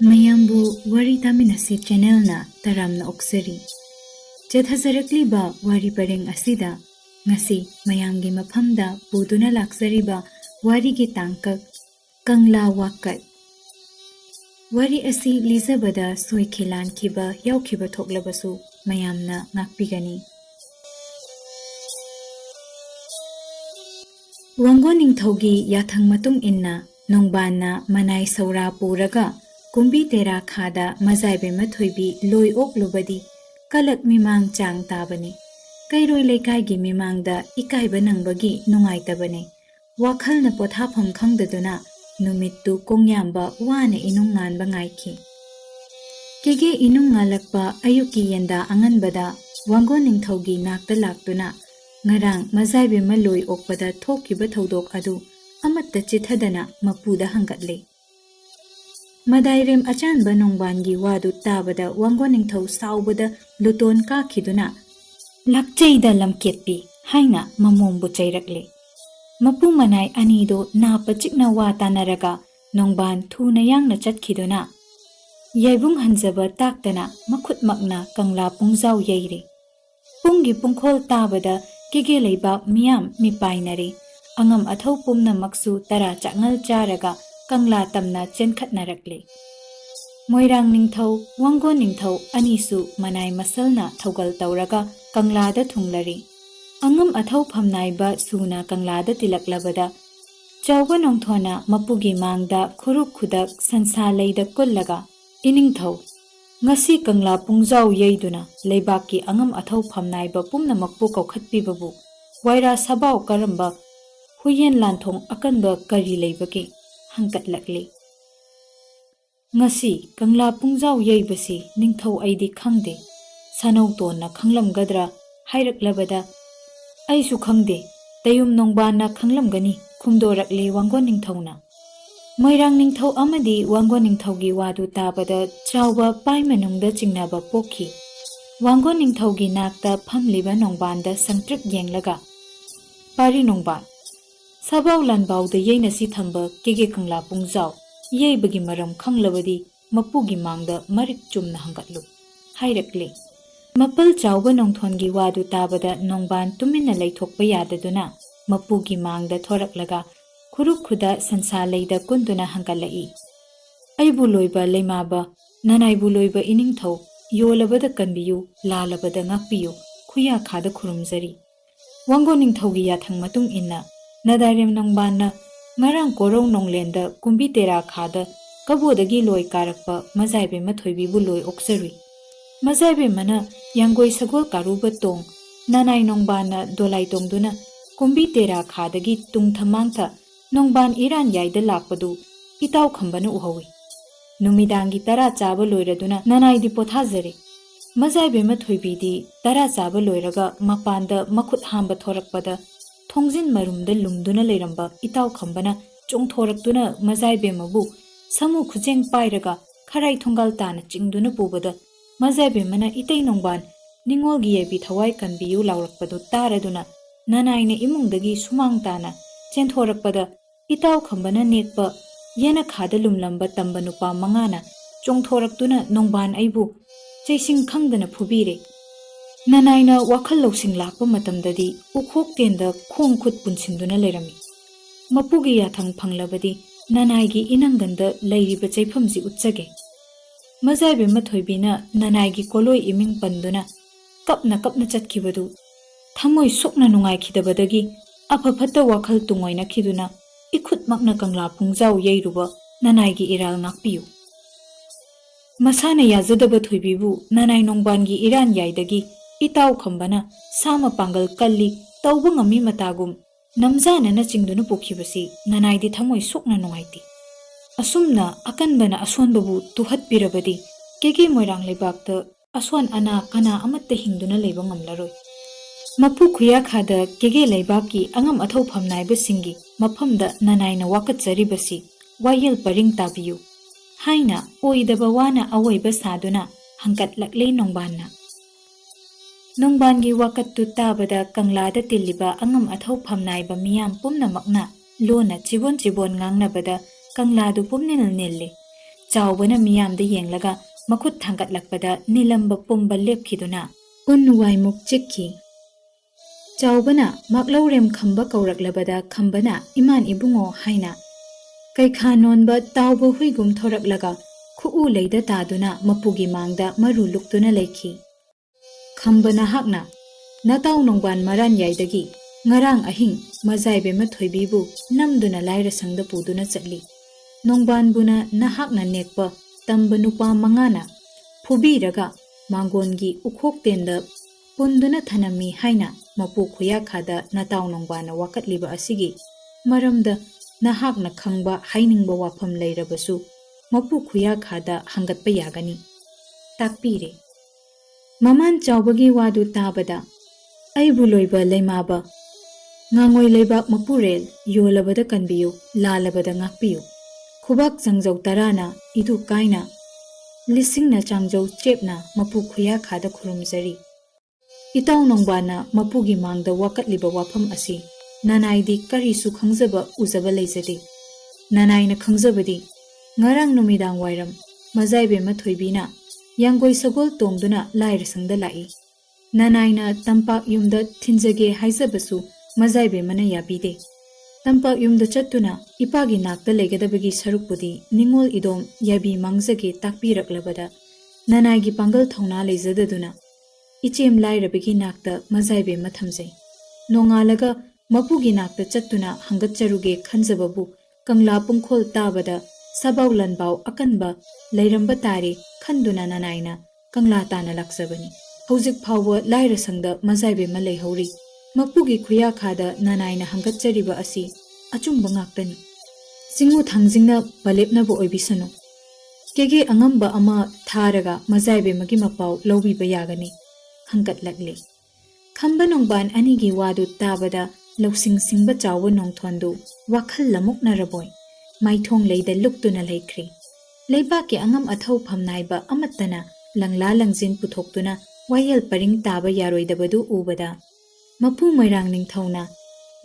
mayambu wari taminasi channel na taramna oksari. Chathazarakliba wari pareng asida ngasi mayamgi maphamda puduna laksariba wari gi tangkak Kangla Wakat. Wari asi lizabada soikhilan kiba yaukhiba thoklabasu mayamna ngakpigani. Wangon ningthogi yathang matung inna nongbanna manai saura puraga kumbi tera khada mazaibe mathoibi loi oklubadi kalak mimang chang tabani. Kairoi lekai gi mimangda ikaiba nangbagi nungaitabani. Wakhal na pothapham khangdaduna numittu kongyamba wana inung nganba ngaiki. Kege inung ngalakpa ayuki yenda anganbada wangon ningthogi nakta laktuna ngarang mazaibe maloi okpada thokiba thodok adu amatta chithadana mapuda hangatle. Madairem achanba nongbangi wadu tabada wangon ningthau saubada luton ka khiduna lakchaida lamketpi haina mamombu chairakle. Mapu manai anido napa chikna wa tanaraga nongban thuna yangna chatkiduna yaibung hanjaba taktana makhut makna kangla pungjau yaire. Pungi pungkhol tabada kege leibak miyam mipainare angam athau pumna maksu tara changal charaga kangla tamna chenkhatnarakle. Moirang ningthau wangon ningthau anisu manai masalna thogal tauraga kangla da thunglari. Angam athau phamnaiba suna kangla da tilaklabada chawga nongthona mapugi mangda khuruk khudak sansalai da kullaga iningthau ngasi kangla pungjau yeiduna leibaki angam athau phamnaiba pumna makpu kaukhatpibabu waira sabau karamba huyen lanthong akanba kari leibaki hangkatlakle. Ngasi kangla pungjau yeibasi ningthau aidi khangde sanau tonna khanglamgadra hairaklabada aisu khangde tayum nongbana khanglamgani khumdorakle wangon ningthauna. Moirang ningthau amadi wangon ningthaugi wadu tabada chawba paimanungda chingnaba pokhi. Wangon ningthaugi nakta phamliba nongbanda sangtrik yenglaga pari nongban sabau lanbauda yeinasi thamba kege kangla pungjau yeibagi maram khanglabadi mapugi mangda marik chumna hangatlu hairakle. Mapal chawba nongthongi wadu tabada nongban tumina leithokpa yadaduna mapugi mangda thoraklaga khuruk khuda sansalai kunduna hangalai. Aibu loiba leimaba nanaibu loiba iningthau yolabada kanbiyu lalabada ngakpiyu khuya khada khurumjari. Wangon ningthaugi yathang matung inna nadairem nongbanna ngarang korong nonglenda kumbi tera khada kabodagi loi karakpa mazaibe mathoibibu loi oksarui. Mazaibe mana yangoi sagol karuba tong nanai nongbana dolai tongduna kumbi tera khadagi tungthamangtha nongban iran yaida lakpadu itaw khambana uhawi. Numidangi tara chaba loiraduna nanai di pothajare. Mazaibe mathoibidi tara chaba loiraga mapanda makhut hamba thorakpada thongjin marumda lumduna leiramba itaw khambana chongthoraktuna mazaibe mabu samu khujeng pairaga kharai thongal tana chingduna pubada mazaibe mana itei nongban ningolgi yebi thawai kanbiyu laurakpadu taraduna nanaina imungdagi sumang tana chenthorakpada itaw khambana nekpa yena khada lumlamba tamba nupa mangana chongthoraktuna nongban aibu chaising khangdana phubire. Nanaina wakhal losing lakpa matamdadi ukhok tenda khong khut punsinduna lerami. Mapugi yathang phanglabadi nanaigi inanganda leiriba chaifamji utchage. Mazaibe mathoibina nanaigi koloi iming panduna kapna chatkibadu thamoi sukna nungai khidabadagi aphaphata wakhal tungoina khiduna ikhut makna kangla pungjau yeiruba nanaigi iral ngakpiyu. Masana yazadaba thoibibu nanai nongbangi iran yaidagi itaw khambana sama pangal kalli tawba ngami matagum namjana na chingduna pokhibasi nanaidi thamoi sukna nungaiti. Asumna akanbana asonbabu tuhat pirabadi kege moirang lebakta aswan ana kana amatta hingduna leiba ngamlaroi. Mapu khuya khada kege leibaki angam athau phamnaiba singi maphamda nanaina wakatsaribasi wayel paring tabiyu haina oidaba wana awoiba saduna hangkatlakle nongbanna. Nongbangi wakattu tabada kanglada tiliba angam athau phamnaiba miyam pumna makna lona chibon ngangnabada kangladu pumnil nille ꯆꯥꯎꯕꯅ ꯃꯤꯌꯥꯝꯗ ꯌꯦꯡꯂꯒ ꯃꯈꯨꯠ ꯊꯥꯡꯒꯠꯂꯛꯄꯗ ꯅꯤꯂꯝꯕ ꯄꯨꯝꯕ ꯂꯦꯞꯈꯤꯗꯨꯅ ꯎꯟ ꯋꯥꯏꯃꯨꯛ ꯆꯤꯛꯈꯤ꯫ ꯆꯥꯎꯕꯅ ꯃꯥꯛꯂꯧꯔꯦꯝ ꯈꯝꯕ ꯀꯧꯔꯛꯂꯕꯗ ꯈꯝꯕꯅ ꯏꯃꯥꯟ ꯏꯕꯨꯡꯉꯣ ꯍꯥꯏꯅ ꯀꯩꯈꯥ ꯅꯣꯟꯕ ꯇꯥꯎꯕ ꯍꯨꯏꯒꯨꯝ ꯊꯣꯔꯛꯂꯒ ꯈꯨꯎ ꯂꯩꯗ ꯇꯥꯗꯨꯅ ꯃꯄꯨꯒꯤ ꯃꯥꯡꯗ ꯃꯔꯨ ꯂꯨꯛꯇꯨꯅ ꯂꯩꯈꯤ꯫ ꯈꯝꯕ ꯅꯍꯥꯛꯅ ꯅꯇꯥꯎ ꯅꯣꯡꯕꯥꯟ ꯃꯔꯥꯟꯌꯥꯏꯗꯒꯤ ꯉꯔꯥꯡ ꯑꯍꯤꯡ ꯃꯖꯥꯏꯕꯦꯝꯃ ꯊꯣꯏꯕꯤꯕꯨ ꯅꯝꯗꯨꯅ ꯂꯥꯏꯔꯁꯪꯗ ꯄꯨꯗꯨꯅ ꯆꯠꯂꯤ꯫ ꯅꯣꯡꯕꯥꯟꯕꯨꯅ ꯅꯍꯥꯛꯅ ꯅꯦꯛꯄ ꯇꯝꯕ ꯅꯨꯄꯥ 5ꯅ ꯐꯨꯕꯤꯔꯒ ꯃꯥꯡꯒꯣꯟꯒꯤ ꯎꯈꯣꯛꯇꯦꯟꯗ ꯄꯨꯟꯗꯨꯅ ꯊꯅꯝꯃꯤ ꯍꯥꯏꯅ ꯃꯄꯨ ꯈꯨꯌꯥꯈꯥꯗ ꯅꯇꯥꯎ ꯅꯣꯡꯕꯥꯟꯅ ꯋꯥꯀꯠꯂꯤꯕ ꯑꯁꯤꯒꯤ ꯃꯔꯝꯗ ꯅꯍꯥꯛꯅ ꯈꯪꯕ ꯍꯥꯏꯅꯤꯡꯕ ꯋꯥꯐꯝ ꯂꯩꯔꯕꯁꯨ ꯃꯄꯨ ꯈꯨꯌꯥꯈꯥꯗ ꯍꯪꯒꯠꯄ ꯌꯥꯒꯅꯤ꯫ ꯇꯥꯛꯄꯤꯔꯦ꯫ ꯃꯃꯥꯟ ꯆꯥꯎꯕꯒꯤ ꯋꯥꯗꯨ ꯇꯥꯕꯗ ꯑꯩꯕꯨ ꯂꯣꯏꯕ ꯂꯩꯃꯥꯕ ꯉꯥꯉꯣꯏ ꯂꯩꯕꯥꯛ ꯃꯄꯨꯔꯦꯜ ꯌꯣꯜꯂꯕꯗ ꯀꯟꯕꯤꯌꯨ ꯂꯥꯜꯂꯕꯗ ꯉꯥꯛꯄꯤꯌꯨ ꯈꯨꯕꯥꯛ ꯆꯪꯖꯧ 10ꯅ ꯏꯗꯨ ꯀꯥꯏꯅ ꯂꯤꯁꯤꯡꯅ ꯆꯥꯡꯖꯧ ꯆꯦꯞꯅ ꯃꯄꯨ ꯈꯨꯌꯥꯈꯥꯗ ꯈꯨꯔꯨꯝꯖꯔꯤ꯫ ꯏꯇꯥꯎ ꯅꯣꯡꯕꯥꯟꯅ ꯃꯄꯨꯒꯤ ꯃꯥꯡꯗ ꯋꯥꯀꯠꯂꯤꯕ ꯋꯥꯐꯝ ꯑꯁꯤ ꯅꯅꯥꯏꯗꯤ ꯀꯔꯤꯁꯨ ꯈꯪꯖꯕ ꯎꯖꯕ ꯂꯩꯖꯗꯦ꯫ ꯅꯅꯥꯏꯅ ꯈꯪꯖꯕꯗꯤ ꯉꯔꯥꯡ ꯅꯨꯃꯤꯗꯥꯡ ꯋꯥꯏꯔꯝ ꯃꯖꯥꯏꯕꯦꯝꯃ ꯊꯣꯏꯕꯤꯅ ꯌꯥꯡꯒꯣꯏ ꯁꯒꯣꯜ ꯇꯣꯡꯗꯨꯅ ꯂꯥꯏꯔꯁꯪꯗ ꯂꯥꯛꯏ꯫ ꯅꯅꯥꯏꯅ ꯇꯝꯄꯥꯛ ꯌꯨꯝꯗ ꯊꯤꯟꯖꯒꯦ ꯍꯥꯏꯖꯕꯁꯨ ꯃꯖꯥꯏꯕꯦꯝꯃꯅ ꯌꯥꯕꯤꯗꯦ꯫ ꯇꯝꯄꯥꯛ ꯌꯨꯝꯗ ꯆꯠꯇꯨꯅ ꯏꯄꯥꯒꯤ ꯅꯥꯛꯇ ꯂꯩꯒꯗꯕꯒꯤ ꯁꯔꯨꯛꯄꯨꯗꯤ ꯅꯤꯡꯉꯣꯜ ꯏꯗꯣꯝ ꯌꯥꯕꯤ ꯃꯥꯡꯖꯒꯦ ꯇꯥꯛꯄꯤꯔꯛꯂꯕꯗ ꯅꯅꯥꯏꯒꯤ ꯄꯥꯡꯒꯜ ꯊꯧꯅꯥ ꯂꯩꯖꯗꯗꯨꯅ ꯏꯆꯦꯝ ꯂꯥꯏꯔꯕꯒꯤ ꯅꯥꯛꯇ ꯃꯖꯥꯏꯕꯦꯝꯃ ꯊꯝꯖꯩ꯫ ꯅꯣꯡꯉꯥꯜꯂꯒ ꯃꯄꯨꯒꯤ ꯅꯥꯛꯇ ꯆꯠꯇꯨꯅ ꯍꯪꯒꯠꯆꯔꯨꯒꯦ ꯈꯟꯖꯕꯕꯨ ꯀꯪꯂꯥ ꯄꯨꯡꯈꯣꯜ ꯇꯥꯕꯗ ꯁꯕꯥꯎ ꯂꯟꯕꯥꯎ ꯑꯀꯟꯕ ꯂꯩꯔꯝꯕ ꯇꯥꯔꯦ ꯈꯟꯗꯨꯅ ꯅꯅꯥꯏꯅ ꯀꯪꯂꯥ ꯇꯥꯅ ꯂꯥꯛꯆꯕꯅꯤ꯫ ꯍꯧꯖꯤꯛ ꯐꯥꯎꯕ ꯂꯥꯏꯔꯁꯪꯗ ꯃꯖꯥꯏꯕꯦꯝꯃ ꯂꯩꯍꯧꯔꯤ꯫ ꯃꯄꯨꯒꯤ ꯈꯨꯌꯥꯈꯥꯗ ꯅꯅꯥꯏꯅ ꯍꯪꯒꯠꯆꯔꯤꯕ ꯑꯁꯤ ꯑꯆꯨꯝꯕ ꯉꯥꯛꯇꯅꯤ꯫ ꯆꯤꯡꯃꯨ ꯊꯥꯡꯖꯤꯡꯅ ꯄꯂꯦꯞꯅꯕ ꯑꯣꯏꯕꯤꯁꯅꯨ꯫ ꯀꯦꯒꯦ ꯑꯉꯝꯕ ꯑꯃ ꯊꯥꯔꯒ ꯃꯖꯥꯏꯕꯦꯝꯃꯒꯤ ꯃꯄꯥꯎ ꯂꯧꯕꯤꯕ ꯌꯥꯒꯅꯤ꯫ ꯍꯪꯒꯠꯂꯛꯂꯦ꯫ ꯈꯝꯕ ꯅꯣꯡꯕꯥꯟ ꯑꯅꯤꯒꯤ ꯋꯥꯗꯨ ꯇꯥꯕꯗ ꯂꯧꯁꯤꯡ ꯁꯤꯡꯕ ꯆꯥꯎꯕ ꯅꯣꯡꯊꯣꯟꯗꯨ ꯋꯥꯈꯜ ꯂꯃꯨꯛꯅꯔꯕꯣꯏ ꯃꯥꯏꯊꯣꯡ ꯂꯩꯗ ꯂꯨꯞꯇꯨꯅ ꯂꯩꯈ꯭ꯔꯦ꯫ ꯂꯩꯕꯥꯛꯀꯤ ꯑꯉꯝ ꯑꯊꯧ ꯐꯝꯅꯥꯏꯕ ꯑꯃꯠꯇꯅ ꯂꯪꯂꯥ ꯂꯪꯖꯤꯟ ꯄꯨꯊꯣꯛꯇꯨꯅ ꯋꯥꯌꯦꯜ ꯄꯔꯤꯡ ꯇꯥꯕ ꯌꯥꯔꯣꯏꯗꯕꯗꯨ ꯎꯕꯗ ꯃꯄꯨ ꯃꯣꯏꯔꯥꯡ ꯅꯤꯡꯊꯧꯅ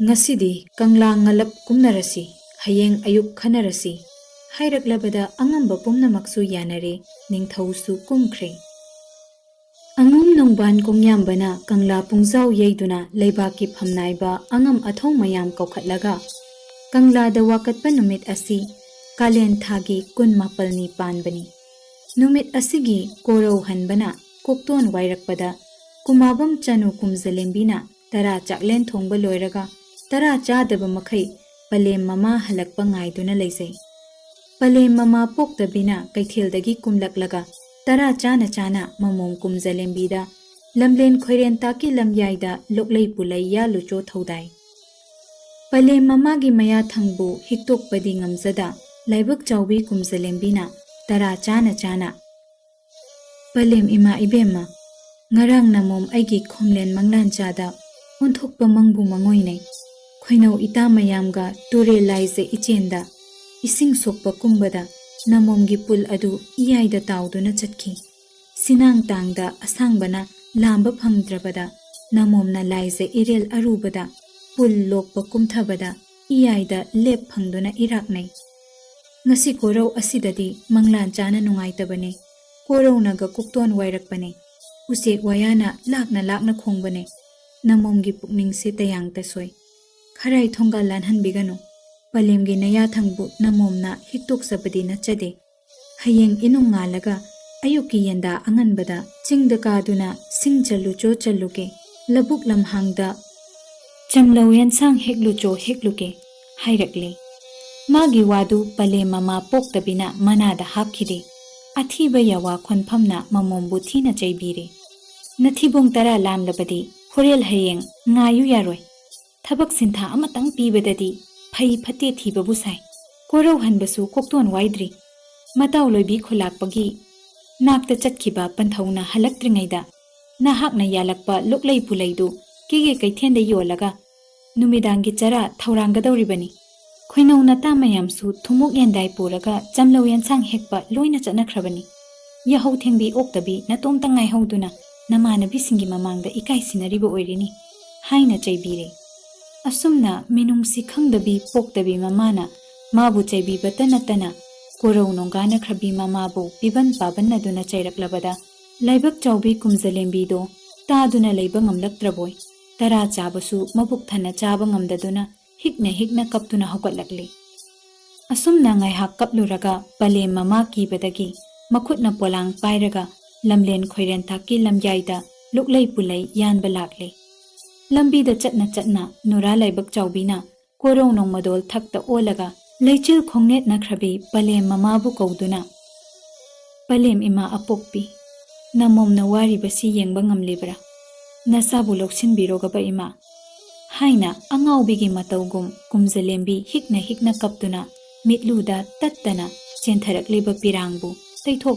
ꯉꯁꯤꯗꯤ ꯀꯪꯂꯥ ꯉꯂꯞ ꯀꯨꯝꯅꯔꯁꯤ ꯍꯌꯦꯡ ꯑꯌꯨꯛ ꯈꯟꯅꯔꯁꯤ ꯍꯥꯏꯔꯛꯂꯕꯗ ꯑꯉꯝꯕ ꯄꯨꯝꯅꯃꯛꯁꯨ ꯌꯥꯅꯔꯦ꯫ ꯅꯤꯡꯊꯧꯁꯨ ꯀꯨꯝꯈ꯭ꯔꯦ꯫ ꯑꯉꯣꯝ ꯅꯣꯡꯕꯥꯟ ꯀꯣꯡꯌꯥꯝꯕꯅ ꯀꯪꯂꯥ ꯄꯨꯡꯖꯥꯎ ꯌꯩꯗꯨꯅ ꯂꯩꯕꯥꯛꯀꯤ ꯐꯝꯅꯥꯏꯕ ꯑꯉꯝ ꯑꯊꯧ ꯃꯌꯥꯝ ꯀꯧꯈꯠꯂꯒ ꯀꯪꯂꯥꯗ ꯋꯥꯀꯠꯄ ꯅꯨꯃꯤꯠ ꯑꯁꯤ ꯀꯥꯂꯦꯟ ꯊꯥꯒꯤ 24ꯅꯤ ꯄꯥꯟꯕꯅꯤ꯫ ꯅꯨꯃꯤꯠ ꯑꯁꯤꯒꯤ ꯀꯣꯔꯧ ꯍꯟꯕꯅ ꯀꯣꯛꯇꯣꯟ ꯋꯥꯏꯔꯛꯄꯗ ꯀꯨꯃꯥꯕꯝ ꯆꯅꯨ ꯀꯨꯝꯖꯂꯦꯝꯕꯤꯅ 10 ꯆꯥꯛꯂꯦꯟ ꯊꯣꯡꯕ ꯂꯣꯏꯔꯒ 10 ꯆꯥꯗꯕ ꯃꯈꯩ ꯄꯂꯦꯝ ꯃꯃꯥ ꯍꯜꯂꯛꯄ ꯉꯥꯏꯗꯨꯅ ꯂꯩꯖꯩ꯫ ꯄꯂꯦꯝ ꯃꯃꯥ ꯄꯣꯛꯇꯕꯤꯅ ꯀꯩꯊꯦꯜꯗꯒꯤ ꯀꯨꯝꯂꯛꯂꯒ 10 ꯆꯥꯅ ꯆꯥꯅ ꯃꯃꯣꯝ ꯀꯨꯝꯖꯂꯦꯝꯕꯤꯗ ꯂꯝꯂꯦꯟ ꯈꯣꯏꯔꯦꯟ ꯇꯥꯛꯀꯤ ꯂꯝꯌꯥꯏꯗ ꯂꯣꯛꯂꯩ ꯄꯨꯂꯩ ꯌꯥꯜꯂꯨꯆꯣ ꯊꯧꯗꯥꯏ꯫ ꯄꯂꯦꯝ ꯃꯃꯥꯒꯤ ꯃꯌꯥꯊꯪꯕꯨ ꯍꯤꯛꯇꯣꯛꯄꯗꯤ ꯉꯝꯖꯗ ꯂꯥꯏꯕꯛ ꯆꯥꯎꯕꯤ ꯀꯨꯝꯖꯂꯦꯝꯕꯤꯅ 10 ꯆꯥꯅ ꯆꯥꯅ ꯄꯂꯦꯝ ꯏꯃꯥ ꯏꯕꯦꯝꯃ ꯉꯔꯥꯡ ꯅꯃꯣꯝ ꯑꯩꯒꯤ ꯈꯣꯝꯂꯦꯟ ꯃꯪꯂꯥꯟꯆꯥꯗ ꯑꯣꯟꯊꯣꯛꯄ ꯃꯪꯕꯨ ꯃꯉꯣꯏꯅꯩ꯫ ꯈꯣꯏꯅꯧ ꯏꯇꯥ ꯃꯌꯥꯝꯒ ꯇꯨꯔꯦꯜ ꯂꯥꯏꯖ ꯏꯆꯦꯟꯗ ꯏꯁꯤꯡ ꯁꯣꯛꯄ ꯀꯨꯝꯕꯗ ꯅꯃꯣꯝꯒꯤ ꯄꯨꯜ ꯑꯗꯨ ꯏꯌꯥꯏꯗ ꯇꯥꯎꯗꯨꯅ ꯆꯠꯈꯤ꯫ ꯁꯤꯅꯥꯡ ꯇꯥꯡꯗ ꯑꯁꯥꯡꯕꯅ ꯂꯥꯝꯕ ꯐꯪꯗ꯭ꯔꯕꯗ ꯅꯃꯣꯝꯅ ꯂꯥꯏꯖ ꯏꯔꯦꯜ ꯑꯔꯨꯕꯗ ꯄꯨꯜ ꯂꯣꯛꯄ ꯀꯨꯝꯊꯕꯗ ꯏꯌꯥꯏꯗ ꯂꯦꯞ ꯐꯪꯗꯨꯅ ꯏꯔꯥꯛꯅꯩ꯫ ꯉꯁꯤ ꯀꯣꯔꯧ ꯑꯁꯤꯗꯗꯤ ꯃꯪꯂꯥꯟ ꯆꯥꯅ ꯅꯨꯡꯉꯥꯏꯇꯕꯅꯦ꯫ ꯀꯣꯔꯧꯅꯒ ꯀꯣꯛꯇꯣꯟ ꯋꯥꯏꯔꯛꯄꯅꯦ꯫ ꯎꯆꯦꯛ ꯋꯥꯌꯥꯅ ꯂꯥꯛꯅ ꯂꯥꯛꯅ ꯈꯣꯡꯕꯅꯦ꯫ ꯅꯃꯣꯝꯒꯤ ꯄꯨꯛꯅꯤꯡꯁꯦ ꯇꯌꯥꯡ ꯇꯁꯣꯏ꯫ ꯈꯔꯥꯏ ꯊꯣꯡꯒꯥꯜ ꯂꯥꯟꯍꯟꯕꯤꯒꯅꯨ꯫ ꯄꯂꯦꯝꯒꯤ ꯅꯌꯥꯊꯪꯕꯨ ꯅꯃꯣꯝꯅ ꯍꯤꯛꯇꯣꯛꯆꯕꯗꯤ ꯅꯠꯆꯗꯦ꯫ ꯍꯌꯦꯡ ꯏꯅꯨꯡ ꯉꯥꯜꯂꯒ ꯑꯌꯨꯛꯀꯤ ꯌꯦꯟꯗꯥ ꯑꯉꯟꯕꯗ ꯆꯤꯡꯗ ꯀꯥꯗꯨꯅ ꯁꯤꯡ ꯆꯜꯂꯨꯆꯣ ꯆꯜꯂꯨꯒꯦ ꯂꯕꯨꯛ ꯂꯝꯍꯥꯡꯗ ꯆꯝꯂꯧ ꯌꯦꯟꯁꯥꯡ ꯍꯦꯛꯂꯨꯆꯣ ꯍꯦꯛꯂꯨꯒꯦ ꯍꯥꯏꯔꯛꯂꯦ꯫ ꯃꯥꯒꯤ ꯋꯥꯗꯨ ꯄꯂꯦꯝ ꯃꯃꯥ ꯄꯣꯛꯇꯕꯤꯅ ꯃꯅꯥꯗ ꯍꯥꯞꯈꯤꯗꯦ꯫ ꯑꯊꯤꯕ ꯌꯥꯋꯥ ꯈꯣꯟꯐꯝꯅ ꯃꯃꯣꯝꯕꯨ ꯊꯤꯅ ꯆꯩꯕꯤꯔꯦ꯫ ꯅꯊꯤꯕꯣꯡ 10 ꯂꯥꯝꯂꯕꯗꯤ ꯍꯣꯔꯦꯜ ꯍꯌꯦꯡ ꯉꯥꯏꯌꯨ ꯌꯥꯔꯣꯏ꯫ ꯊꯕꯛ ꯁꯤꯟꯊꯥ ꯑꯃꯇꯪ ꯄꯤꯕꯗꯗꯤ ꯐꯩ ꯐꯠꯇꯦ ꯊꯤꯕꯕꯨ ꯁꯥꯏ꯫ ꯀꯣꯔꯧ ꯍꯟꯕꯁꯨ ꯀꯣꯛꯇꯣꯟ ꯋꯥꯏꯗ꯭ꯔꯤ꯫ ꯃꯇꯥꯎ ꯂꯣꯏꯕꯤ ꯈꯨꯜꯂꯥꯛꯄꯒꯤ ꯅꯥꯛꯇ ꯆꯠꯈꯤꯕ ꯄꯟꯊꯧꯅ ꯍꯜꯂꯛꯇ꯭ꯔꯤꯉꯩꯗ ꯅꯍꯥꯛꯅ ꯌꯥꯜꯂꯛꯄ ꯂꯣꯛꯂꯩ ꯄꯨꯂꯩꯗꯨ ꯀꯦꯒꯦ ꯀꯩꯊꯦꯜꯗ ꯌꯣꯜꯂꯒ ꯅꯨꯃꯤꯗꯥꯡꯒꯤ ꯆꯔꯥ ꯊꯧꯔꯥꯡꯒꯗꯧꯔꯤꯕꯅꯤ꯫ ꯈꯣꯏꯅꯧ ꯅꯇꯥ ꯃꯌꯥꯝꯁꯨ ꯊꯨꯝꯃꯣꯛ ꯌꯦꯟꯗꯥꯏ ꯄꯨꯔꯒ ꯆꯝꯂꯧ ꯌꯦꯟꯁꯥꯡ ꯍꯦꯛꯄ ꯂꯣꯏꯅ ꯆꯠꯅꯈ꯭ꯔꯕꯅꯤ꯫ ꯌꯥꯍꯧ ꯊꯦꯡꯕꯤ ꯑꯣꯛꯇꯕꯤ ꯅꯇꯣꯝꯇ ꯉꯥꯏꯍꯧꯗꯨꯅ ꯅꯃꯥꯟꯅꯕꯤꯁꯤꯡꯒꯤ ꯃꯃꯥꯡꯗ ꯏꯀꯥꯏ ꯁꯤꯟꯅꯔꯤꯕ ꯑꯣꯏꯔꯤꯅꯤ ꯍꯥꯏꯅ ꯆꯩꯕꯤꯔꯦ꯫ ꯑꯁꯨꯝꯅ ꯃꯤꯅꯨꯡꯁꯤ ꯈꯪꯗꯕꯤ ꯄꯣꯛꯇꯕꯤ ꯃꯃꯥꯅ ꯃꯥꯕꯨ ꯆꯩꯕꯤꯕꯇ ꯅꯠꯇꯅ ꯀꯣꯔꯧ ꯅꯣꯡꯒꯥꯅ ꯈ꯭ꯔꯕꯤ ꯃꯃꯥꯕꯨ ꯄꯤꯕꯟ ꯄꯥꯕꯟꯅꯗꯨꯅ ꯆꯩꯔꯛꯂꯕꯗ ꯂꯥꯏꯕꯛ ꯆꯥꯎꯕꯤ ꯀꯨꯝꯖꯂꯦꯝꯕꯤꯗꯣ ꯇꯥꯗꯨꯅ ꯂꯩꯕ ꯉꯝꯂꯛꯇ꯭ꯔꯕꯣꯏ ꯇꯔꯥ ꯆꯥꯕꯁꯨ ꯃꯕꯨꯛ ꯊꯟꯅ ꯆꯥꯕ ꯉꯝꯗꯗꯨꯅ ꯍꯤꯛꯅ ꯀꯞꯇꯨꯅ ꯍꯧꯒꯠꯂꯛꯂꯤ꯫ ꯑꯁꯨꯝꯅ ꯉꯥꯏꯍꯥꯛ ꯀꯞꯂꯨꯔꯒ ꯄꯂꯦꯝ ꯃꯃꯥ ꯀꯤꯕꯗꯒꯤ ꯃꯈꯨꯠꯅ ꯄꯣꯂꯥꯡ ꯄꯥꯏꯔꯒ ꯂꯝꯂꯦꯟ ꯈꯣꯏꯔꯦꯟꯊꯛꯀꯤ ꯂꯝꯌꯥꯏꯗ ꯂꯨꯛꯂꯩ ꯄꯨꯂꯩ ꯌꯥꯟꯕ ꯂꯥꯛꯂꯤ꯫ ꯂꯝꯕꯤꯗ ꯆꯠꯅ ꯅꯨꯔꯥ ꯂꯥꯏꯕꯛ ꯆꯥꯎꯕꯤꯅ ꯀꯣꯔꯧ ꯅꯣꯡꯃꯗꯣꯜ ꯊꯛꯇ ꯑꯣꯜꯂꯒ ꯂꯩꯆꯤꯜ ꯈꯣꯡꯅꯦꯠꯅꯈ꯭ꯔꯕꯤ ꯄꯂꯦꯝ ꯃꯃꯥꯕꯨ ꯀꯧꯗꯨꯅ "ꯄꯂꯦꯝ ꯏꯃꯥ ꯑꯄꯣꯛꯄꯤ, ꯅꯃꯣꯝꯅ ꯋꯥꯔꯤꯕꯁꯤ ꯌꯦꯡꯕ ꯉꯝꯂꯤꯕ꯭ꯔꯥ? ꯅꯆꯥꯕꯨ ꯂꯧꯁꯤꯟꯕꯤꯔꯣꯒꯕ ꯏꯃꯥ" ꯍꯥꯏꯅ ꯑꯉꯥꯎꯕꯤꯒꯤ ꯃꯇꯧꯒꯨꯝ ꯀꯨꯝꯖꯂꯦꯝꯕꯤ ꯍꯤꯛꯅ ꯀꯞꯇꯨꯅ ꯃꯤꯠꯂꯨꯗ ꯇꯠꯇꯅ ꯆꯦꯟꯊꯔꯛꯂꯤꯕ ꯄꯤꯔꯥꯡꯕꯨ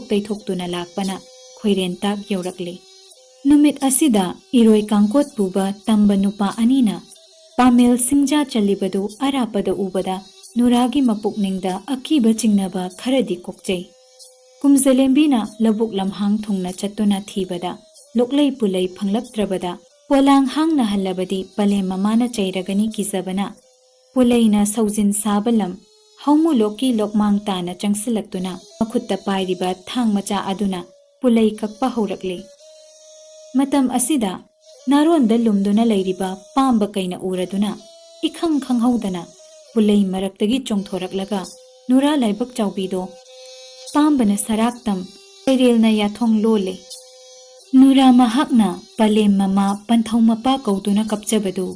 ꯇꯩꯊꯣꯛꯇꯨꯅ ꯂꯥꯛꯄꯅ ꯈꯣꯏꯔꯦꯟꯇꯥꯛ ꯌꯧꯔꯛꯂꯤ꯫ ꯅꯨꯃꯤꯠ ꯑꯁꯤꯗ ꯏꯔꯣꯏ ꯀꯥꯡꯀꯣꯠ ꯄꯨꯕ ꯇꯝꯕ ꯅꯨꯄꯥ ꯑꯅꯤꯅ ꯄꯥꯃꯦꯜ ꯁꯤꯡꯖꯥ ꯆꯜꯂꯤꯕꯗꯨ ꯑꯔꯥꯞꯄꯗ ꯎꯕꯗ ꯅꯨꯔꯥꯒꯤ ꯃꯄꯨꯛꯅꯤꯡꯗ ꯑꯀꯤꯕ ꯆꯤꯡꯅꯕ ꯈꯔꯗꯤ ꯀꯣꯛꯆꯩ꯫ ꯀꯨꯝꯖꯂꯦꯝꯕꯤꯅ ꯂꯧꯕꯨꯛ ꯂꯝꯍꯥꯡ ꯊꯨꯡꯅ ꯆꯠꯇꯨꯅ ꯊꯤꯕꯗ ꯂꯨꯛꯂꯩ ꯄꯨꯂꯩ ꯐꯪꯂꯛꯇ꯭ꯔꯕꯗ ꯄꯣꯂꯥꯡ ꯍꯥꯡꯅ ꯍꯜꯂꯕꯗꯤ ꯄꯂꯦꯝ ꯃꯃꯥꯅ ꯆꯩꯔꯒꯅꯤ ꯀꯤꯖꯕꯅ ꯄꯨꯂꯩꯅ ꯁꯧꯖꯤꯟ ꯁꯥꯕ ꯂꯝ ꯍꯧꯃꯨꯂꯣꯛꯀꯤ ꯂꯣꯛꯃꯥꯡ ꯇꯥꯅ ꯆꯪꯁꯤꯜꯂꯛꯇꯨꯅ ꯃꯈꯨꯠꯇ ꯄꯥꯏꯔꯤꯕ ꯊꯥꯡ ꯃꯆꯥ ꯑꯗꯨꯅ ꯄꯨꯂꯩ ꯀꯛꯄ ꯍꯧꯔꯛꯂꯤ꯫ ꯃꯇꯝ ꯑꯁꯤꯗ ꯅꯥꯔꯣꯟꯗ ꯂꯨꯝꯗꯨꯅ ꯂꯩꯔꯤꯕ ꯄꯥꯝꯕ ꯀꯩꯅ ꯎꯔꯗꯨꯅ ꯏꯈꯪ ꯈꯪꯍꯧꯗꯅ ꯄꯨꯂꯩ ꯃꯔꯛꯇꯒꯤ ꯆꯣꯡꯊꯣꯔꯛꯂꯒ ꯅꯨꯔꯥ ꯂꯥꯏꯕꯛ ꯆꯥꯎꯕꯤꯗꯣ ꯄꯥꯝꯕꯅ ꯁꯔꯥꯛꯇꯝ, ꯀꯩꯔꯦꯜꯅ ꯌꯥꯊꯣꯡ ꯂꯣꯜꯂꯦ꯫ ꯅꯨꯔꯥ ꯃꯍꯥꯛꯅ ꯄꯂꯦꯝ ꯃꯃꯥ ꯄꯟꯊꯧ ꯃꯄꯥ ꯀꯧꯗꯨꯅ ꯀꯞꯆꯕꯗꯨ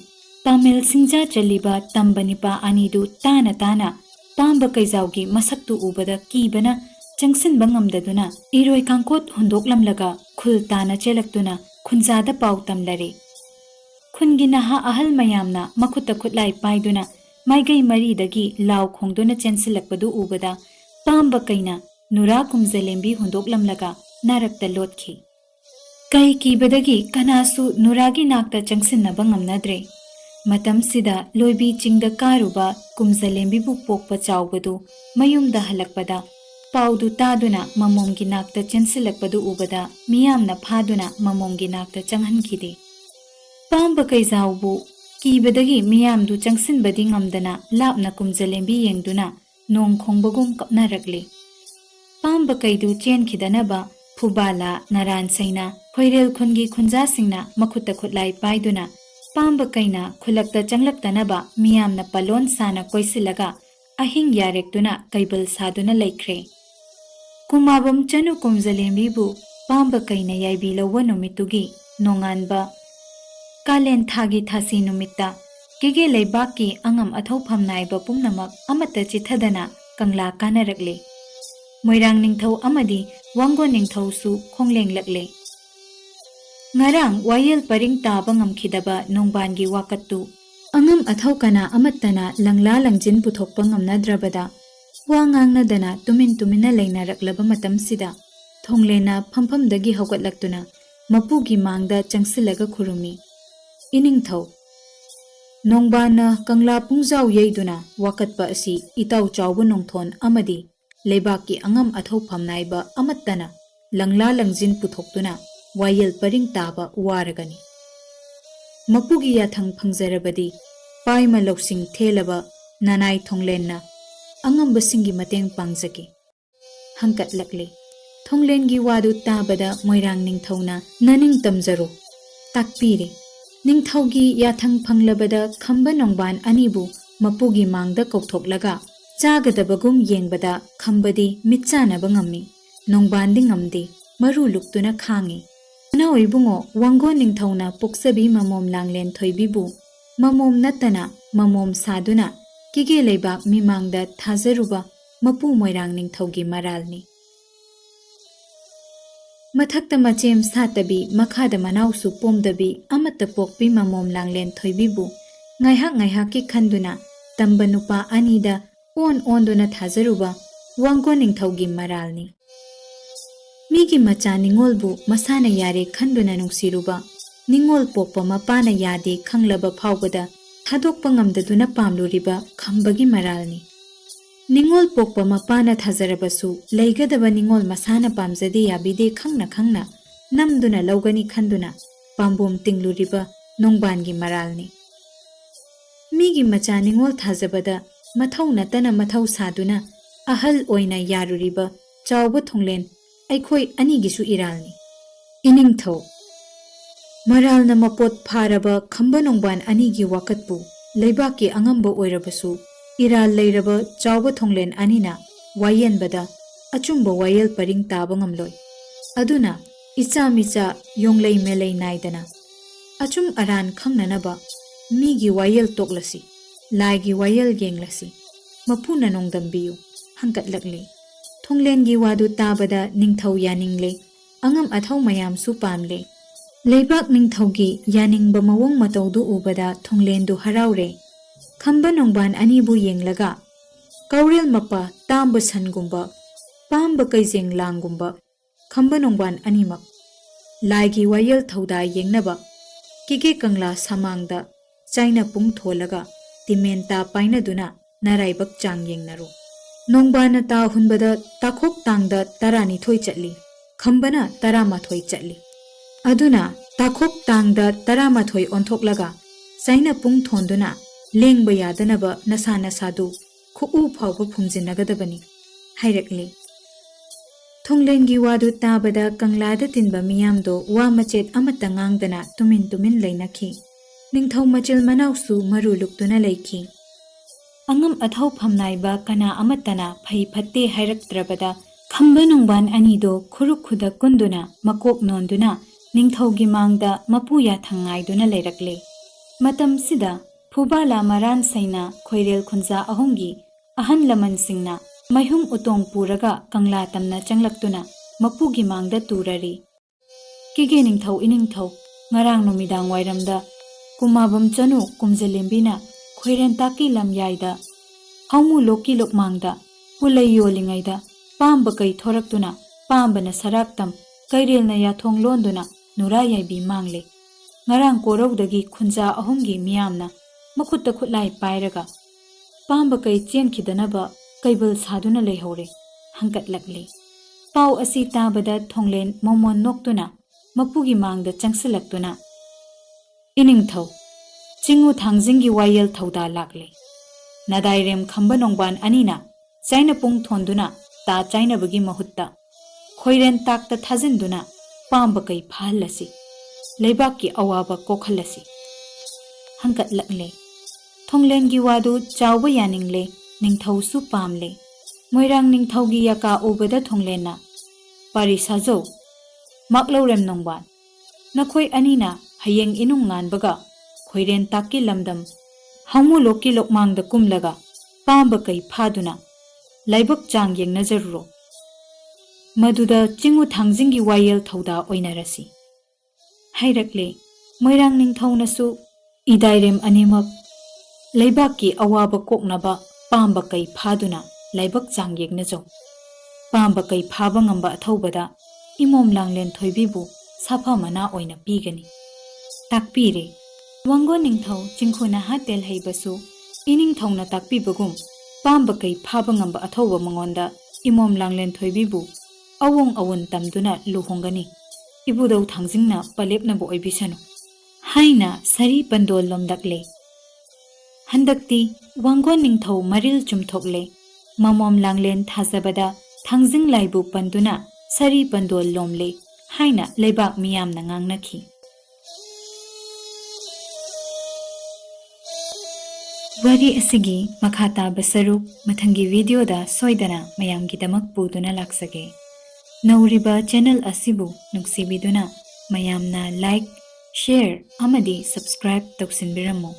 ꯄꯥꯃꯦꯜ ꯁꯤꯡꯖꯥ ꯆꯜꯂꯤꯕ ꯇꯝꯕ ꯅꯤꯄꯥ ꯑꯅꯤꯗꯨ ꯇꯥꯅ ꯄꯥꯝꯕ ꯀꯩꯖꯥꯎꯒꯤ ꯃꯁꯛꯇꯨ ꯎꯕꯗ ꯀꯤꯕꯅ ꯆꯪꯁꯤꯟꯕ ꯉꯝꯗꯗꯨꯅ ꯏꯔꯣꯏ ꯀꯥꯡꯀꯣꯠ ꯍꯨꯟꯗꯣꯛꯂꯝꯂꯒ ꯈꯨꯜ ꯇꯥꯅ ꯆꯦꯜꯂꯛꯇꯨꯅ ꯈꯨꯟꯖꯥꯗ ꯄꯥꯎ ꯇꯝꯂꯔꯦ꯫ ꯈꯨꯟꯒꯤ ꯅꯍꯥ ꯑꯍꯜ ꯃꯌꯥꯝꯅ ꯃꯈꯨꯠꯇ ꯈꯨꯠꯂꯥꯏ ꯄꯥꯏꯗꯨꯅ ꯃꯥꯏꯀꯩ ꯃꯔꯤꯗꯒꯤ ꯂꯥꯎ ꯈꯣꯡꯗꯨꯅ ꯆꯦꯟꯁꯤꯜꯂꯛꯄꯗꯨ ꯎꯕꯗ ꯄꯥꯝꯕ ꯀꯩꯅ ꯅꯨꯔꯥ ꯀꯨꯝꯖꯂꯦꯝꯕꯤ ꯍꯨꯟꯗꯣꯛꯂꯝꯂꯒ ꯅꯥꯔꯛꯇ ꯂꯣꯠꯈꯤ꯫ ꯀꯩ ꯀꯤꯕꯗꯒꯤ ꯀꯅꯥꯁꯨ ꯅꯨꯔꯥꯒꯤ ꯅꯥꯛꯇ ꯆꯪꯁꯤꯟꯅꯕ ꯉꯝꯅꯗ꯭ꯔꯦ꯫ ꯃꯇꯝꯁꯤꯗ ꯂꯣꯏꯕꯤ ꯆꯤꯡꯗ ꯀꯥꯔꯨꯕ ꯀꯨꯝꯖꯂꯦꯝꯕꯤꯕꯨ ꯄꯣꯛꯄ ꯆꯥꯎꯕꯗꯨ ꯃꯌꯨꯝꯗ ꯍꯜꯂꯛꯄꯗ ꯄꯥꯎꯗꯨ ꯇꯥꯗꯨꯅ ꯃꯃꯣꯝꯒꯤ ꯅꯥꯛꯇ ꯆꯦꯟꯁꯤꯜꯂꯛꯄꯗꯨ ꯎꯕꯗ ꯃꯤꯌꯥꯝꯅ ꯐꯥꯗꯨꯅ ꯃꯃꯣꯝꯒꯤ ꯅꯥꯛꯇ ꯆꯪꯍꯟꯈꯤꯗꯦ꯫ ꯄꯥꯝꯕ ꯀꯩꯖꯥꯎꯕꯨ ꯀꯤꯕꯗꯒꯤ ꯃꯤꯌꯥꯝꯗꯨ ꯆꯪꯁꯤꯟꯕꯗꯤ ꯉꯝꯗꯅ ꯂꯥꯞꯅ ꯀꯨꯝꯖꯂꯦꯝꯕꯤ ꯌꯦꯡꯗꯨꯅ ꯅꯣꯡ ꯈꯣꯡꯕꯒꯨꯝ ꯀꯞꯅꯔꯛꯂꯤ꯫ ꯄꯥꯝꯕ ꯀꯩꯗꯨ ꯆꯦꯟꯈꯤꯗꯅꯕ ꯐꯨꯕꯥꯂꯥ, ꯅꯔꯥꯟ ꯁꯩꯅ, ꯈꯣꯏꯔꯦꯜ ꯈꯨꯟꯒꯤ ꯈꯨꯟꯖꯥꯁꯤꯡꯅ ꯃꯈꯨꯠꯇ ꯈꯨꯠꯂꯥꯏ ꯄꯥꯏꯗꯨꯅ ꯄꯥꯝꯕ ꯀꯩꯅ ꯈꯨꯜꯂꯛꯇ ꯆꯪꯂꯛꯇꯅꯕ ꯃꯤꯌꯥꯝꯅ ꯄꯂꯣꯟ ꯁꯥꯅ ꯀꯣꯏꯁꯤꯜꯂꯒ ꯑꯍꯤꯡ ꯌꯥꯔꯦꯛꯇꯨꯅ ꯀꯩꯕꯜ ꯁꯥꯗꯨꯅ ꯂꯩꯈ꯭ꯔꯦ꯫ ꯀꯨꯃꯥꯕꯝ ꯆꯅꯨ ꯀꯨꯝꯖꯂꯦꯝꯕꯤꯕꯨ ꯄꯥꯝꯕ ꯀꯩꯅ ꯌꯥꯏꯕꯤ ꯂꯧꯕ ꯅꯨꯃꯤꯠꯇꯨꯒꯤ ꯅꯣꯡꯉꯥꯟꯕ ꯀꯥꯂꯦꯟ ꯊꯥꯒꯤ ꯊꯥꯁꯤ ꯅꯨꯃꯤꯠꯇ ꯀꯦꯒꯦ ꯂꯩꯕꯥꯛꯀꯤ ꯑꯉꯝ ꯑꯊꯧꯐꯝ ꯅꯥꯏꯕ ꯄꯨꯝꯅꯃꯛ ꯑꯃꯠꯇ ꯆꯤꯠꯊꯗꯅ ꯀꯪꯂꯥ ꯀꯥꯅꯔꯛꯂꯦ꯫ ꯃꯣꯏꯔꯥꯡ ꯅꯤꯡꯊꯧ ꯑꯃꯗꯤ ꯋꯥꯡꯒꯣꯟ ꯅꯤꯡꯊꯧꯁꯨ ꯈꯣꯡꯂꯦꯡꯂꯛꯂꯦ꯫ ꯉꯔꯥꯡ ꯋꯥꯌꯦꯜ ꯄꯔꯤꯡ ꯇꯥꯕ ꯉꯝꯈꯤꯗꯕ ꯅꯣꯡꯕꯥꯟꯒꯤ ꯋꯥꯀꯠꯇꯨ ꯑꯉꯝ ꯑꯊꯧ ꯀꯅꯥ ꯑꯃꯠꯇꯅ ꯂꯪꯂꯥ ꯂꯪꯖꯤꯟ ꯄꯨꯊꯣꯛꯄ ꯉꯝꯅꯗ꯭ꯔꯕꯗ ꯋꯥ ꯉꯥꯡꯅꯗꯅ ꯇꯨꯃꯤꯟꯅ ꯂꯩꯅꯔꯛꯂꯕ ꯃꯇꯝꯁꯤꯗ ꯊꯣꯡꯂꯦꯟꯅ ꯐꯝꯐꯝꯗꯒꯤ ꯍꯧꯒꯠꯂꯛꯇꯨꯅ ꯃꯄꯨꯒꯤ ꯃꯥꯡꯗ ꯆꯪꯁꯤꯜꯂꯒ ꯈꯨꯔꯨꯝꯃꯤ꯫ "ꯏꯅꯤꯡꯊꯧ, ꯅꯣꯡꯕꯥꯟꯅ ꯀꯪꯂꯥ ꯄꯨꯡꯖꯥꯎ ꯌꯩꯗꯨꯅ ꯋꯥꯀꯠꯄ ꯑꯁꯤ ꯏꯇꯥꯎ ꯆꯥꯎꯕ ꯅꯣꯡꯊꯣꯟ ꯑꯃꯗꯤ ꯂꯩꯕꯥꯛꯀꯤ ꯑꯉꯝ ꯑꯊꯧꯐꯝ ꯅꯥꯏꯕ ꯑꯃꯠꯇꯅ ꯂꯪꯂꯥ ꯂꯪꯖꯤꯟ ꯄꯨꯊꯣꯛꯇꯨꯅ ꯋꯥꯌꯦꯜ ꯄꯔꯤꯡ ꯇꯥꯕ ꯋꯥꯔꯒꯅꯤ꯫ ꯃꯄꯨꯒꯤ ꯌꯥꯊꯪ ꯐꯪꯖꯔꯕꯗꯤ ꯄꯥꯏꯃ ꯂꯧꯁꯤꯡ ꯊꯦꯜꯂꯕ ꯅꯅꯥꯏ ꯊꯣꯡꯂꯦꯟꯅ ꯑꯉꯝꯕꯁꯤꯡꯒꯤ ꯃꯇꯦꯡ ꯄꯥꯡꯖꯒꯦ" ꯍꯪꯀꯠꯂꯛꯂꯤ꯫ ꯊꯣꯡꯂꯦꯟꯒꯤ ꯋꯥꯗꯨ ꯇꯥꯕꯗ ꯃꯣꯏꯔꯥꯡ ꯅꯤꯡꯊꯧꯅ "ꯅꯅꯤꯡ ꯇꯝꯖꯔꯣ" ꯇꯥꯛꯄꯤꯔꯦ꯫ ꯅꯤꯡꯊꯧꯒꯤ ꯌꯥꯊꯪ ꯐꯪꯂꯕꯗ ꯈꯝꯕ ꯅꯣꯡꯕꯥꯟ ꯑꯅꯤꯕꯨ ꯃꯄꯨꯒꯤ ꯃꯥꯡꯗ ꯀꯧꯊꯣꯛꯂꯒ ꯆꯥꯒꯗꯕꯒꯨꯝ ꯌꯦꯡꯕꯗ ꯈꯝꯕꯗꯤ ꯃꯤꯠꯆꯥꯅꯕ ꯉꯝꯃꯤ, ꯅꯣꯡꯕꯥꯟꯗꯤ ꯉꯝꯗꯦ, ꯃꯔꯨ ꯂꯨꯛꯇꯨꯅ ꯈꯥꯡꯉꯤ꯫ ꯅꯅꯥꯎ ꯏꯕꯨꯡꯉꯣ ꯋꯥꯡꯒꯣꯟ ꯅꯤꯡꯊꯧꯅ ꯄꯣꯛꯆꯕꯤ ꯃꯃꯣꯝ ꯂꯥꯡꯂꯦꯟ ꯊꯣꯏꯕꯤꯕꯨ ꯃꯃꯣꯝ ꯅꯠꯇꯅ ꯃꯃꯣꯝ ꯁꯥꯗꯨꯅ ꯀꯦꯒꯦ ꯂꯩꯕꯥꯛ ꯃꯤꯃꯥꯡꯗ ꯊꯥꯖꯔꯨꯕ ꯃꯄꯨ ꯃꯣꯏꯔꯥꯡ ꯅꯤꯡꯊꯧꯒꯤ ꯃꯔꯥꯜꯅꯤ꯫ ꯃꯊꯛꯇ ꯃꯆꯦꯝ ꯁꯥꯠꯇꯕꯤ ꯃꯈꯥꯗ ꯃꯅꯥꯎꯁꯨ ꯄꯣꯝꯗꯕꯤ ꯑꯃꯠꯇ ꯄꯣꯛꯄꯤ ꯃꯃꯣꯝ ꯂꯥꯡꯂꯦꯟ ꯊꯣꯏꯕꯤꯕꯨ ꯉꯥꯏꯍꯥꯛꯀꯤ ꯈꯟꯗꯨꯅ ꯇꯝꯕ ꯅꯨꯄꯥ ꯑꯅꯤꯗ ꯑꯣꯟꯗꯨꯅ ꯊꯥꯖꯔꯨꯕ ꯋꯥꯡꯒꯣꯟ ꯅꯤꯡꯊꯧꯒꯤ ꯃꯔꯥꯜꯅꯤ꯫ ꯃꯤꯒꯤ ꯃꯆꯥ ꯅꯤꯡꯉꯣꯜꯕꯨ ꯃꯁꯥꯅ ꯌꯥꯔꯦ ꯈꯟꯗꯨꯅ ꯅꯨꯡꯁꯤꯔꯨꯕ ꯅꯤꯡꯉꯣꯜ ꯄꯣꯛꯄ ꯃꯄꯥꯅ ꯌꯥꯗꯦ ꯈꯪꯂꯕ ꯐꯥꯎꯕꯗ ꯊꯥꯗꯣꯛꯄ ꯉꯝꯗꯗꯨꯅ ꯄꯥꯝꯂꯨꯔꯤꯕ ꯈꯝꯕꯒꯤ ꯃꯔꯥꯜꯅꯤ꯫ ꯅꯤꯡꯉꯣꯜ ꯄꯣꯛꯄ ꯃꯄꯥꯅ ꯊꯥꯖꯔꯕꯁꯨ ꯂꯩꯒꯗꯕ ꯅꯤꯡꯉꯣꯜ ꯃꯁꯥꯅ ꯄꯥꯝꯖꯗꯦ ꯌꯥꯕꯤꯗꯦ ꯈꯪꯅ ꯅꯝꯗꯨꯅ ꯂꯧꯒꯅꯤ ꯈꯟꯗꯨꯅ ꯄꯥꯝꯕꯣꯝ ꯇꯤꯡꯂꯨꯔꯤꯕ ꯅꯣꯡꯕꯥꯟꯒꯤ ꯃꯔꯥꯜꯅꯤ꯫ ꯃꯤꯒꯤ ꯃꯆꯥ ꯅꯤꯡꯉꯣꯜ ꯊꯥꯖꯕꯗ ꯃꯊꯧ ꯅꯠꯇꯅ ꯃꯊꯧ ꯁꯥꯗꯨꯅ ahal oina yaruriba chawba thonglen aikhoi anigisu iralni. Iningthau Maralna mapot pharaba khamba nongban anigi wakatpu leibaki angamba oirabasu iral leiraba chawba thonglen anina wayenbada achumba wayel paring taba ngamloi. Aduna icha micha yonglei melei naidana achum aran khangnanaba migi wayel toklasi laigi wayel genglasi mapuna nongdambiyu hangkatlakle. Thonglengi wadu tabada ningthau yaningle angam athau mayam su pamle. Leibak ningthaugi yaningba mawong mataudu ubada thonglendu haraure. Khamba nongban anibu yenglaga kaurel mapa tamba sangumba pamba kaijeng langgumba khamba nongban animak laigi wayel thauda yengnaba kike kangla samangda chaina pung tholaga timenta painaduna naraibak chang yengnaru. Nongbana ta hunbada takhok tangda tarani thoi chatli khambana tarama thoi chatli. Aduna takhok tangda tarama thoi onthoklaga chaina pung thonduna lengba yadanaba nasa nasadu khu phawba phumjinagadabani hairakli. Thonglengi wadu tabada kanglada tinba miyamdo wa machet amata ngangdana tumin lainakhi. Ningthau machil manausu maru luktuna leikhi. Angam athau phamnaiba kana amatana phai phatte hairaktrabada khamba nongban anido khuruk khuda kunduna makok nonduna ningthaugi mangda mapuya thangaiduna leirakle. Matam sida phubala maran saina khoirel khunja ahongi ahan laman singna mayhum utong puraga kangla tamna changlaktuna mapugi mangda turari. Kige ningthau iningthau ngarang numidang wairamda kumabam chanu kumjalembina khoiren taki lam yaida haumu loki lokmangda pulai yolingaida pamba kai thoraktuna pambana saraktam kairelna yathong londuna nura yaibi mangle. Ngarang korowdagi khunja ahomgi miyamna makutta khutlai pairaga pamba kai chen khidanaba kaibal saduna leihore hangkatlakle. Pau asi tabada thonglen momon noktuna mapugi mangda changsilaktuna iningthau chingu thangjingi wayel thauda lakle. Nadairem khamba nongban anina chaina pung thonduna ta chaina bagi mahutta khoiren takta thajinduna pamba kai phalasi leibaki awaba kokhalasi hangkatlakle. Thonglengi wadu chawba yaningle ningthau su pamle. Moirang ningthaugi yaka ubada thonglenna pari sajo maklorem nongban nakhoi anina hayeng inung nganbaga khoiren takki lamdam haumu loki lokmangda kumlaga pamba kai phaduna laibak chang yengna jaruro. Maduda chingu thangjingi wayel thauda oinarasi hairakle. Moirang ningthaunasu idairem animak leibaki awaba koknaba pamba kai phaduna laibak chang yengna jo. Pamba kai phaba ngamba athaubada imom langlen thoibibu safa mana oina pigani takpire. Wango ningthau chingkhuna hatel heibasu iningthauna takpibagum pamba kai phaba ngamba athauba mangonda imom langlen thoibibu awong awon tamduna luhongani ibudau thangjingna palepna bo oibisanu haina sari pandol lomdakle. Handakti wango ningthau maril chumthokle mamom langlen thajabada thangjing laibu panduna sari pandol lomle haina leibak miyamna ngangnakhi. Wari asigi makhata basaruk mathangi video da soidana mayamgidamak puduna laksage. Nauriba channel asibu nuksibiduna mayamna like, share amadi subscribe toksinbiramo.